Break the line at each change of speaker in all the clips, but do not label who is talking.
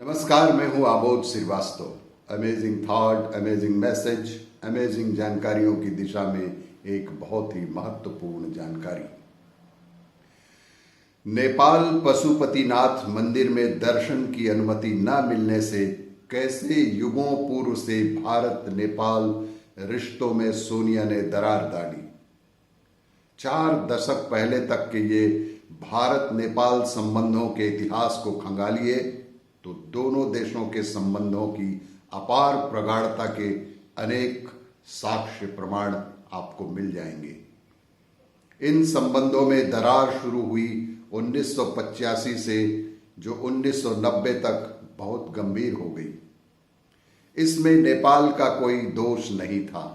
नमस्कार, मैं हूं Amod Shrivastava. Amazing thought, amazing message, amazing जानकारियों की दिशा में एक बहुत ही महत्वपूर्ण जानकारी। नेपाल पशुपतिनाथ मंदिर में दर्शन की अनुमति न मिलने से कैसे युगों पूर्व से भारत नेपाल रिश्तों में सोनिया ने दरार डाली। 4 दशक पहले तक के ये भारत नेपाल संबंधों के इतिहास को खंगालिए तो दोनों देशों के संबंधों की अपार प्रगाढ़ता के अनेक साक्ष्य प्रमाण आपको मिल जाएंगे। इन संबंधों में दरार शुरू हुई 1985 से, जो 1990 तक बहुत गंभीर हो गई। इसमें नेपाल का कोई दोष नहीं था।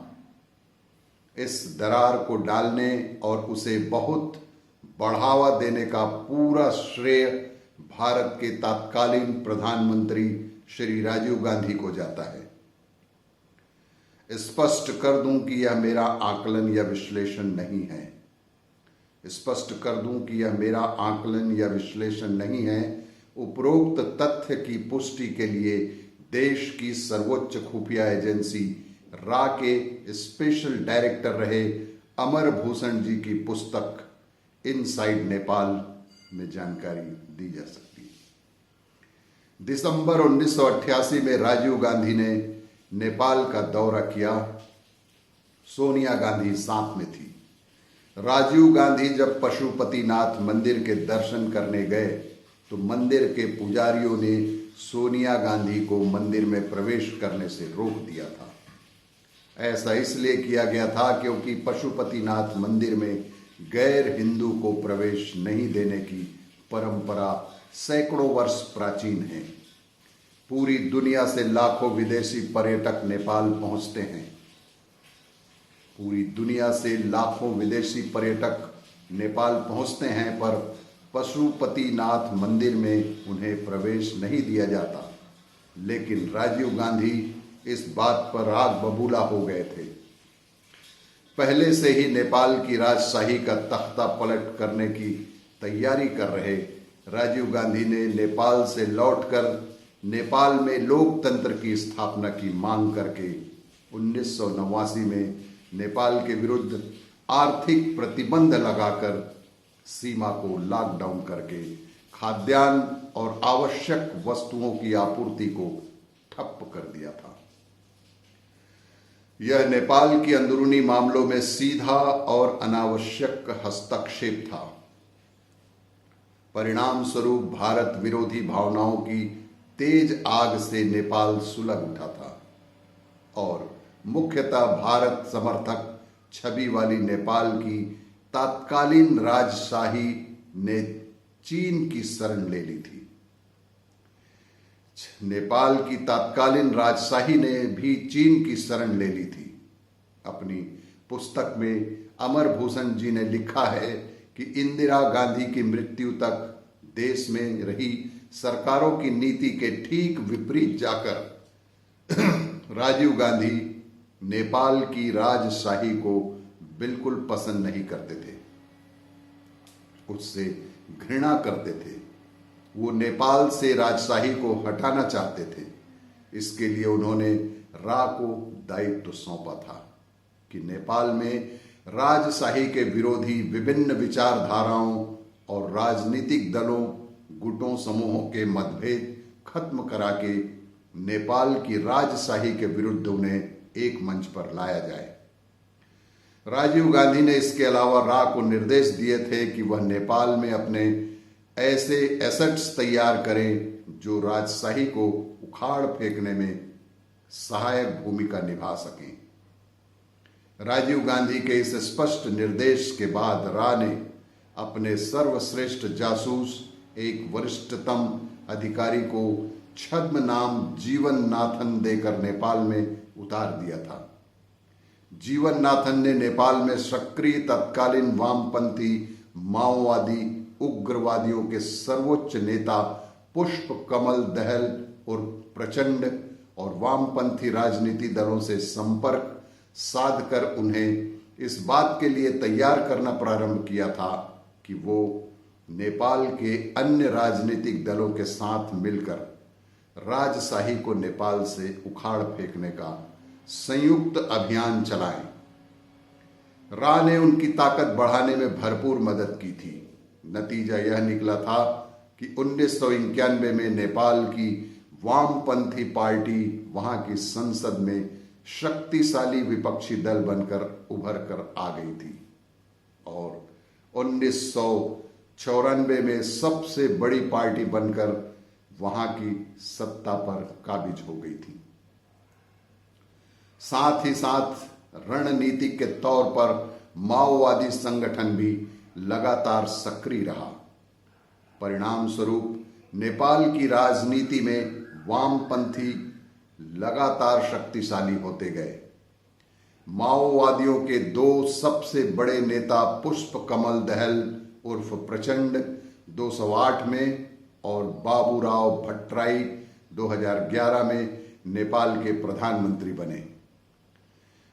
इस दरार को डालने और उसे बहुत बढ़ावा देने का पूरा श्रेय भारत के तत्कालीन प्रधानमंत्री श्री राजीव गांधी को जाता है। स्पष्ट कर दूं कि यह मेरा आकलन या विश्लेषण नहीं है। स्पष्ट कर दूं कि यह मेरा आकलन या विश्लेषण नहीं है। उपरोक्त तथ्य की पुष्टि के लिए देश की सर्वोच्च खुफिया एजेंसी रा के स्पेशल डायरेक्टर रहे अमर भूषण जी की पुस्तक इनसाइड नेपाल में जानकारी दी जा सकती है। दिसंबर 1988 में राजीव गांधी ने नेपाल का दौरा किया। सोनिया गांधी साथ में थी। राजीव गांधी जब पशुपतिनाथ मंदिर के दर्शन करने गए तो मंदिर के पुजारियों ने सोनिया गांधी को मंदिर में प्रवेश करने से रोक दिया था। ऐसा इसलिए किया गया था क्योंकि पशुपतिनाथ मंदिर में गैर हिंदू को प्रवेश नहीं देने की परंपरा सैकड़ों वर्ष प्राचीन है। पूरी दुनिया से लाखों विदेशी पर्यटक नेपाल पहुंचते हैं। पूरी दुनिया से लाखों विदेशी पर्यटक नेपाल पहुंचते हैं, पर पशुपतिनाथ मंदिर में उन्हें प्रवेश नहीं दिया जाता। लेकिन राजीव गांधी इस बात पर आग बबूला हो गए थे। पहले से ही नेपाल की राजशाही का तख्ता पलट करने की तैयारी कर रहे राजीव गांधी ने नेपाल से लौटकर नेपाल में लोकतंत्र की स्थापना की मांग करके 1989 में नेपाल के विरुद्ध आर्थिक प्रतिबंध लगाकर सीमा को लॉकडाउन करके खाद्यान्न और आवश्यक वस्तुओं की आपूर्ति को ठप कर दिया था। यह नेपाल की अंदरूनी मामलों में सीधा और अनावश्यक हस्तक्षेप था। परिणाम स्वरूप भारत विरोधी भावनाओं की तेज आग से नेपाल सुलग उठा था और मुख्यतः भारत समर्थक छवि वाली नेपाल की तत्कालीन राजशाही ने चीन की शरण ले ली थी। नेपाल की तत्कालीन राजशाही ने भी चीन की शरण ले ली थी। अपनी पुस्तक में अमर भूषण जी ने लिखा है कि इंदिरा गांधी की मृत्यु तक देश में रही सरकारों की नीति के ठीक विपरीत जाकर राजीव गांधी नेपाल की राजशाही को बिल्कुल पसंद नहीं करते थे, उससे घृणा करते थे। वो नेपाल से राजशाही को हटाना चाहते थे। इसके लिए उन्होंने रा को दायित्व सौंपा था कि नेपाल में राजशाही के विरोधी विभिन्न विचारधाराओं और राजनीतिक दलों, गुटों, समूहों के मतभेद खत्म करा के नेपाल की राजशाही के विरुद्ध उन्हें एक मंच पर लाया जाए। राजीव गांधी ने इसके अलावा रा को निर्देश दिए थे कि वह नेपाल में अपने ऐसे एसेट्स तैयार करें जो राजशाही को उखाड़ फेंकने में सहायक भूमिका निभा सकें। राजीव गांधी के इस स्पष्ट निर्देश के बाद रा ने अपने सर्वश्रेष्ठ जासूस, एक वरिष्ठतम अधिकारी को छद्म नाम जीवन नाथन देकर नेपाल में उतार दिया था। जीवन नाथन ने नेपाल में सक्रिय तत्कालीन वामपंथी, माओवादी, उग्रवादियों के सर्वोच्च नेता पुष्प कमल दहल और प्रचंड और वामपंथी राजनीति दलों से संपर्क साधकर उन्हें इस बात के लिए तैयार करना प्रारंभ किया था कि वो नेपाल के अन्य राजनीतिक दलों के साथ मिलकर राजशाही को नेपाल से उखाड़ फेंकने का संयुक्त अभियान चलाएं। रा ने उनकी ताकत बढ़ाने में भरपूर मदद की थी। नतीजा यह निकला था कि 1991 में नेपाल की वामपंथी पार्टी वहां की संसद में शक्तिशाली विपक्षी दल बनकर उभर कर आ गई थी और 1994 में सबसे बड़ी पार्टी बनकर वहां की सत्ता पर काबिज हो गई थी। साथ ही साथ रणनीतिक के तौर पर माओवादी संगठन भी लगातार सक्रिय रहा। परिणाम स्वरूप नेपाल की राजनीति में वामपंथी लगातार शक्तिशाली होते गए। माओवादियों के दो सबसे बड़े नेता पुष्प कमल दहल उर्फ प्रचंड 2008 में और बाबूराव भट्टराई 2011 में नेपाल के प्रधानमंत्री बने।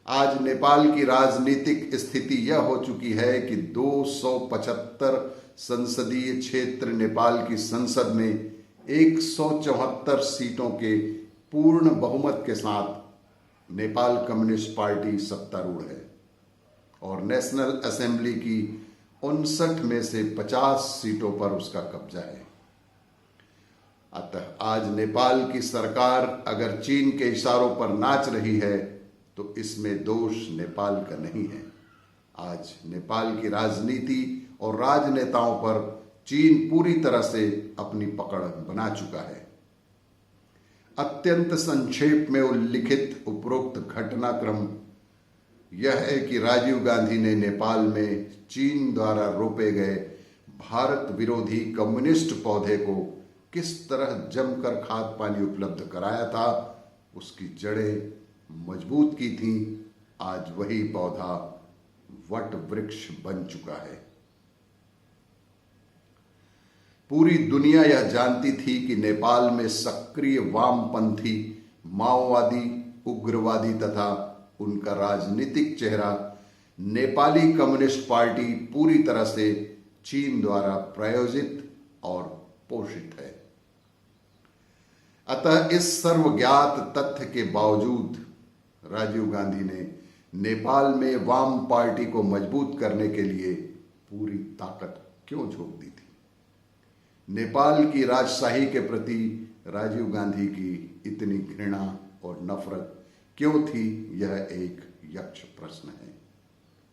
आज नेपाल की राजनीतिक स्थिति यह हो चुकी है कि 275 संसदीय क्षेत्र नेपाल की संसद में 174 सीटों के पूर्ण बहुमत के साथ नेपाल कम्युनिस्ट पार्टी सत्तारूढ़ है और नेशनल असेंबली की 59 में से 50 सीटों पर उसका कब्जा है। अतः आज नेपाल की सरकार अगर चीन के इशारों पर नाच रही है तो इसमें दोष नेपाल का नहीं है। आज नेपाल की राजनीति और राजनेताओं पर चीन पूरी तरह से अपनी पकड़ बना चुका है। अत्यंत संक्षेप में उल्लिखित उपरोक्त घटनाक्रम यह है कि राजीव गांधी ने नेपाल में चीन द्वारा रोपे गए भारत विरोधी कम्युनिस्ट पौधे को किस तरह जमकर खाद पानी उपलब्ध कराया था, उसकी जड़ें मजबूत की थी। आज वही पौधा वट वृक्ष बन चुका है। पूरी दुनिया यह जानती थी कि नेपाल में सक्रिय वामपंथी माओवादी उग्रवादी तथा उनका राजनीतिक चेहरा नेपाली कम्युनिस्ट पार्टी पूरी तरह से चीन द्वारा प्रायोजित और पोषित है। अतः इस सर्वज्ञात तथ्य के बावजूद राजीव गांधी ने नेपाल में वाम पार्टी को मजबूत करने के लिए पूरी ताकत क्यों झोंक दी थी? नेपाल की राजशाही के प्रति राजीव गांधी की इतनी घृणा और नफरत क्यों थी? यह एक यक्ष प्रश्न है,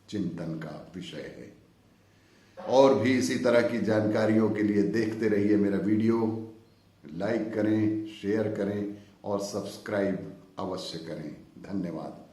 चिंतन का विषय है। और भी इसी तरह की जानकारियों के लिए देखते रहिए मेरा वीडियो। लाइक करें, शेयर करें और सब्सक्राइब अवश्य करें। धन्यवाद।